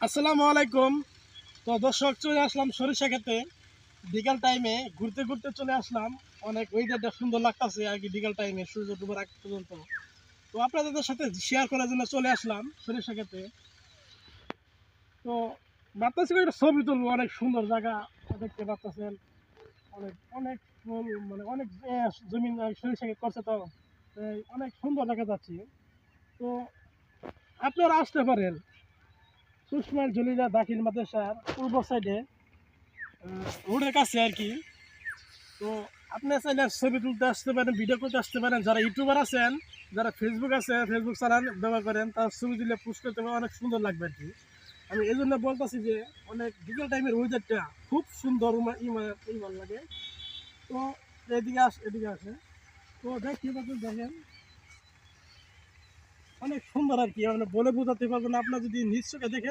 আসসালামু আলাইকুম। তো দর্শক, চলে আসলাম সরিষা খেতে বিকাল টাইমে ঘুরতে ঘুরতে চলে আসলাম। অনেক ওয়েদারটা সুন্দর লাগতেছে আর কি বিকাল টাইমে সূর্য ডুবার আগ পর্যন্ত। তো আপনাদের সাথে শেয়ার করার জন্য চলে আসলাম সরিষা খেতে। তো ভাবতেছি একটা ছবি তুলবো, অনেক সুন্দর জায়গা দেখতে পাচ্ছেন। অনেক অনেক ফুল, মানে অনেক জমিন সরিষা ক্ষেত করছে, তো তাই অনেক সুন্দর দেখা যাচ্ছে। তো আপনারা আসতে পারেন সুষমার জলিলা দাখিল মাদ্রাসার পূর্ব সাইডে, রোডের কাছে আর কি। তো আপনি চাইলে ছবি তুলতে আসতে পারেন, ভিডিও করতে আসতে পারেন। যারা ইউটিউবার আছেন, যারা ফেসবুক আছে, ফেসবুক চালান ব্যবহার করেন, তার ছবি তুলে পোস্ট করতে পারেন, অনেক সুন্দর লাগবে আর কি। আমি এই জন্য বলতেছি যে অনেক বিকেল টাইমের ওয়েদারটা খুব সুন্দর, ইমান লাগে। তো এদিকে আসে, তো দেখি দেখেন অনেক সুন্দর আর কি। মানে বলে বোঝাতে পারবো না, আপনার যদি নিজ চোখে দেখেন।